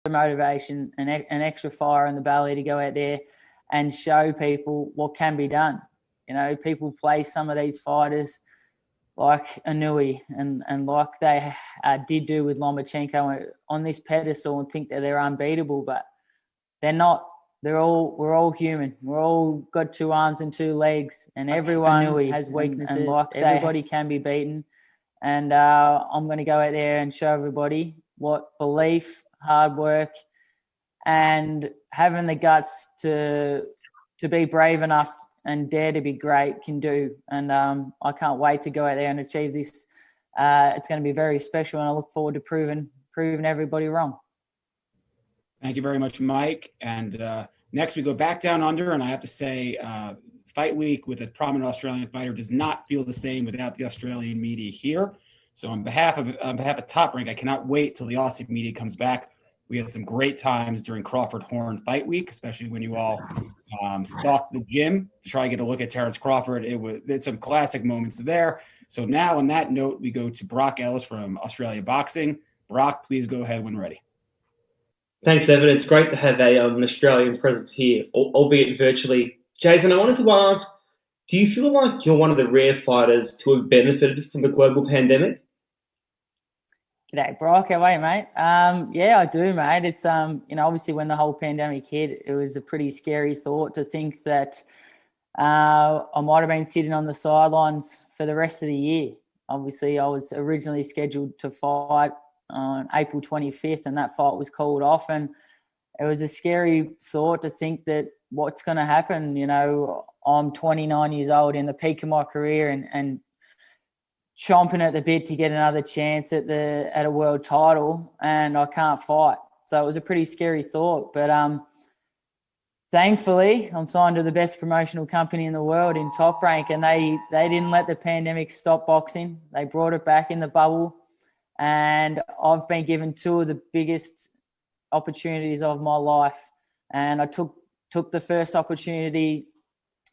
motivation and an extra fire in the belly to go out there and show people what can be done. You know, people place some of these fighters like Inoue and like they did do with Lomachenko on this pedestal and think that they're unbeatable, but they're not. We're all human. We're all got two arms and two legs, and everyone has weaknesses. And like everybody can be beaten. And I'm going to go out there and show everybody what belief, hard work, and having the guts to be brave enough and dare to be great can do. And I can't wait to go out there and achieve this. It's going to be very special, and I look forward to proving everybody wrong. Thank you very much, Mike. And next we go back down under, and I have to say Fight Week with a prominent Australian fighter does not feel the same without the Australian media here. So on behalf of Top Rank, I cannot wait till the Aussie media comes back. We had some great times during Crawford Horn Fight Week, especially when you all stalked the gym to try and get a look at Terence Crawford. There's some classic moments there. So now on that note, we go to Brock Ellis from Australia Boxing. Brock, please go ahead when ready. Thanks, Evan. It's great to have an Australian presence here, albeit virtually. Jason, I wanted to ask, do you feel like you're one of the rare fighters to have benefited from the global pandemic? G'day, Brock. How are you, mate? Yeah, I do, mate. It's, obviously when the whole pandemic hit, it was a pretty scary thought to think that I might have been sitting on the sidelines for the rest of the year. Obviously, I was originally scheduled to fight on April 25th, and that fight was called off. And it was a scary thought to think that what's going to happen. You know, I'm 29 years old in the peak of my career and chomping at the bit to get another chance at a world title, and I can't fight. So it was a pretty scary thought. But thankfully, I'm signed to the best promotional company in the world in Top Rank, and they didn't let the pandemic stop boxing. They brought it back in the bubble. And I've been given two of the biggest opportunities of my life. And I took the first opportunity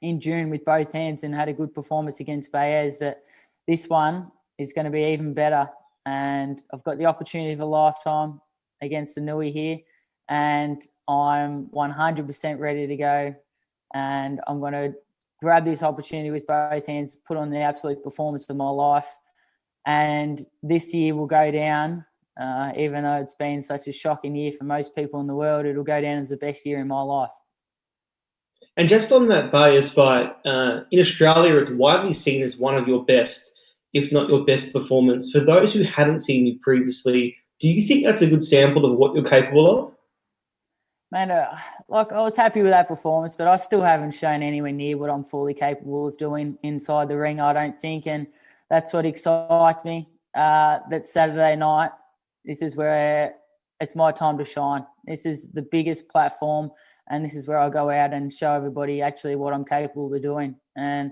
in June with both hands and had a good performance against Baez. But this one is going to be even better. And I've got the opportunity of a lifetime against Inoue here. And I'm 100% ready to go. And I'm going to grab this opportunity with both hands, put on the absolute performance of my life. And this year will go down, even though it's been such a shocking year for most people in the world, it'll go down as the best year in my life. And just on that Baez fight, in Australia, it's widely seen as one of your best, if not your best performance. For those who hadn't seen you previously, do you think that's a good sample of what you're capable of? Man, I was happy with that performance, but I still haven't shown anywhere near what I'm fully capable of doing inside the ring, I don't think. And that's what excites me. That Saturday night, this is where it's my time to shine. This is the biggest platform, and this is where I go out and show everybody actually what I'm capable of doing. And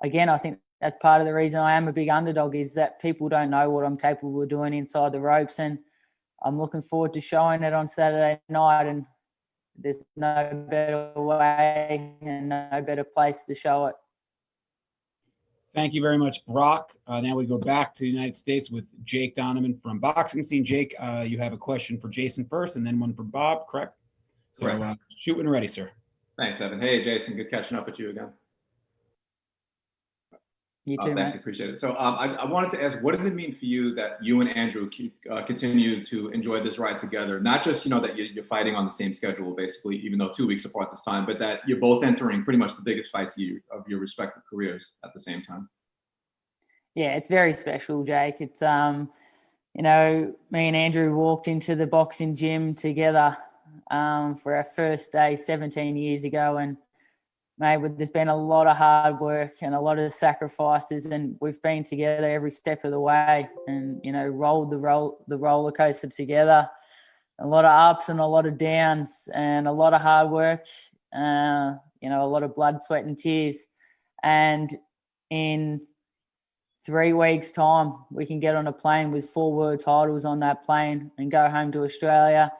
again, I think that's part of the reason I am a big underdog, is that people don't know what I'm capable of doing inside the ropes. And I'm looking forward to showing it on Saturday night. And there's no better way and no better place to show it. Thank you very much, Brock. Now we go back to the United States with Jake Donovan from Boxing Scene. Jake, you have a question for Jason first and then one for Bob, correct? So shoot when ready, sir. Thanks, Evan. Hey, Jason, good catching up with you again. You too, thank you, appreciate it. So I wanted to ask, what does it mean for you that you and Andrew continue to enjoy this ride together? Not just, that you're fighting on the same schedule, basically, even though 2 weeks apart this time, but that you're both entering pretty much the biggest fights of your respective careers at the same time. Yeah, it's very special, Jake. It's, me and Andrew walked into the boxing gym together for our first day 17 years ago, and mate, there's been a lot of hard work and a lot of sacrifices, and we've been together every step of the way and, rolled the roller coaster together. A lot of ups and a lot of downs and a lot of hard work, a lot of blood, sweat and tears. And in 3 weeks' time, we can get on a plane with 4 world titles on that plane and go home to Australia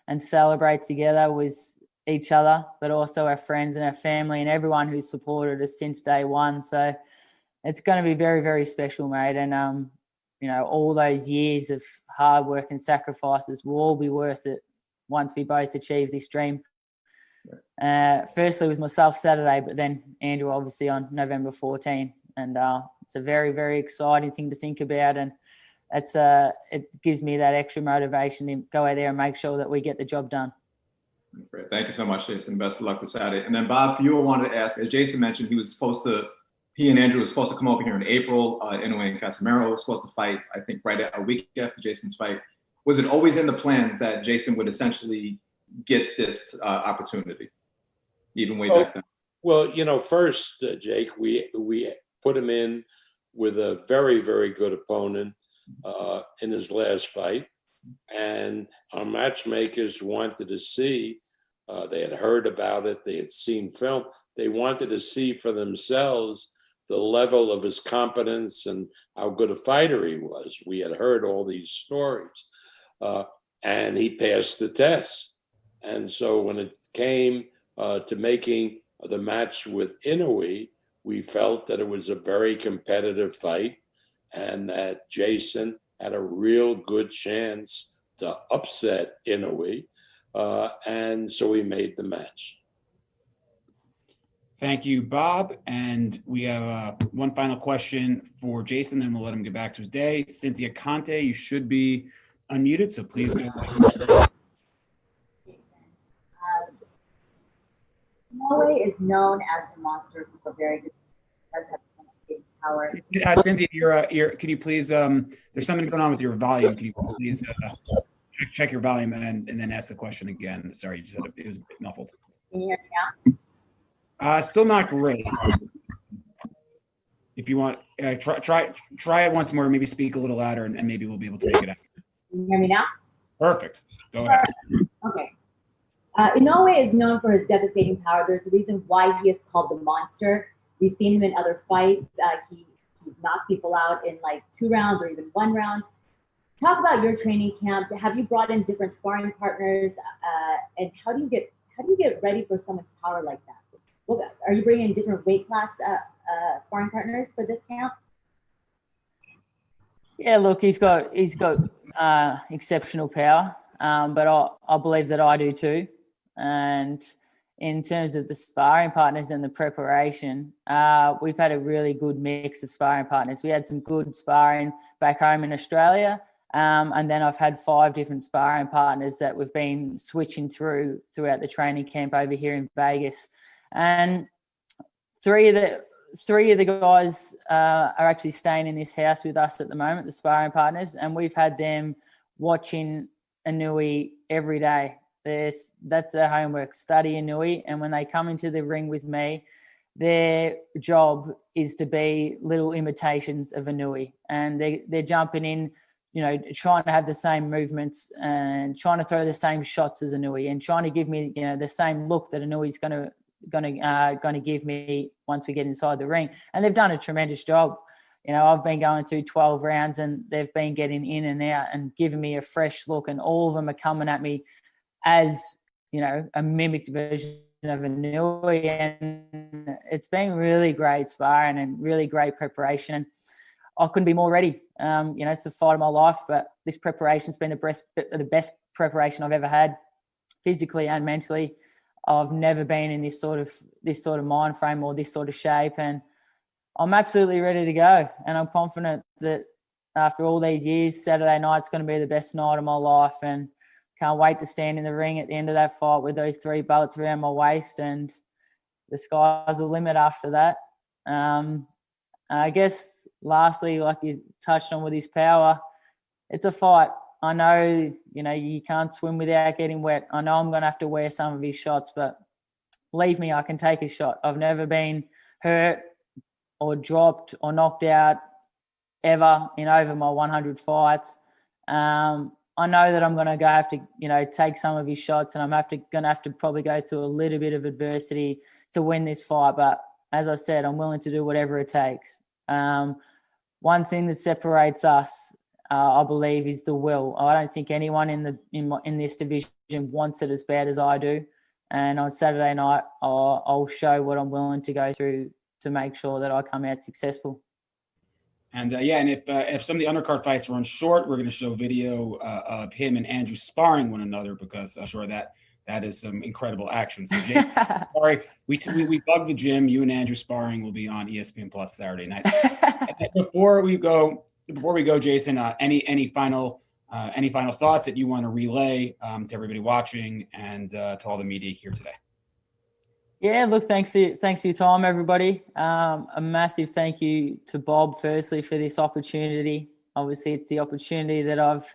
and celebrate together with each other, but also our friends and our family and everyone who's supported us since day one. So it's going to be very, very special, mate. And, all those years of hard work and sacrifices will all be worth it. once we both achieve this dream. Firstly with myself Saturday, but then Andrew obviously on November 14. And it's a very, very exciting thing to think about. And it gives me that extra motivation to go out there and make sure that we get the job done. Great. Thank you so much, Jason. Best of luck this Saturday. And then Bob, for you, I wanted to ask, as Jason mentioned, he and Andrew were supposed to come over here in April. Inoue and Casemiro were supposed to fight, I think, right a week after Jason's fight. Was it always in the plans that Jason would essentially get this opportunity, even way back then? Well, first, Jake, we put him in with a very, very good opponent in his last fight. And our matchmakers wanted to see, they had heard about it, they had seen film, they wanted to see for themselves the level of his competence and how good a fighter he was. We had heard all these stories, and he passed the test. And so when it came to making the match with Inoue, we felt that it was a very competitive fight and that Jason had a real good chance to upset Inoue. And so we made the match. Thank you, Bob. And we have one final question for Jason, then we'll let him get back to his day. Cynthia Conte, you should be unmuted, so please go ahead. Inoue is known as the monster with a very good power. Cynthia, can you please, there's something going on with your volume. Can you please check your volume and then ask the question again? Sorry, you said it was a bit muffled. Can you hear me now? Still not great. If you want, try it once more. Maybe speak a little louder, and maybe we'll be able to make it out. Can you hear me now? Perfect. Go ahead. Okay. Inoue is known for his devastating power. There's a reason why he is called the monster. We've seen him in other fights. He's knocked people out in like 2 rounds or even 1 round. Talk about your training camp. Have you brought in different sparring partners? And how do you get ready for someone's power like that? Are you bringing in different weight class sparring partners for this camp? Yeah, look, he's got exceptional power, but I believe that I do too. And in terms of the sparring partners and the preparation, we've had a really good mix of sparring partners. We had some good sparring back home in Australia, and then I've had 5 different sparring partners that we've been switching throughout the training camp over here in Vegas. And 3 of the guys are actually staying in this house with us at the moment, the sparring partners, and we've had them watching Inoue every day. That's their homework, study Inoue, and when they come into the ring with me, their job is to be little imitations of Inoue, and they're jumping in, trying to have the same movements and trying to throw the same shots as Inoue and trying to give me, the same look that Inoue's going to give me once we get inside the ring. And they've done a tremendous job. I've been going through 12 rounds and they've been getting in and out and giving me a fresh look, and all of them are coming at me as, a mimicked version of Inoue. And it's been really great sparring and really great preparation. And I couldn't be more ready. It's the fight of my life, but this preparation's been the best preparation I've ever had, physically and mentally. I've never been in this sort of mind frame or this sort of shape, and I'm absolutely ready to go. And I'm confident that after all these years, Saturday night's going to be the best night of my life, and can't wait to stand in the ring at the end of that fight with those 3 bullets around my waist, and the sky's the limit after that. I guess lastly, like you touched on with his power, it's a fight. I know, you can't swim without getting wet. I know I'm going to have to wear some of his shots, but believe me, I can take a shot. I've never been hurt or dropped or knocked out ever in over my 100 fights. I know that I'm going to have to, take some of his shots, and I'm going to have to probably go through a little bit of adversity to win this fight. But as I said, I'm willing to do whatever it takes. One thing that separates us, I believe, is the will. I don't think anyone in this division wants it as bad as I do. And on Saturday night, I'll show what I'm willing to go through to make sure that I come out successful. And and if some of the undercard fights run short, we're going to show video of him and Andrew sparring one another, because I'm sure that is some incredible action. So, Jason, sorry, we bugged the gym. You and Andrew sparring will be on ESPN Plus Saturday night. Before we go, Jason, any final thoughts that you want to relay to everybody watching and to all the media here today? Yeah, look, thanks for your time, everybody. A massive thank you to Bob, firstly, for this opportunity. Obviously, it's the opportunity that I've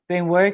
been working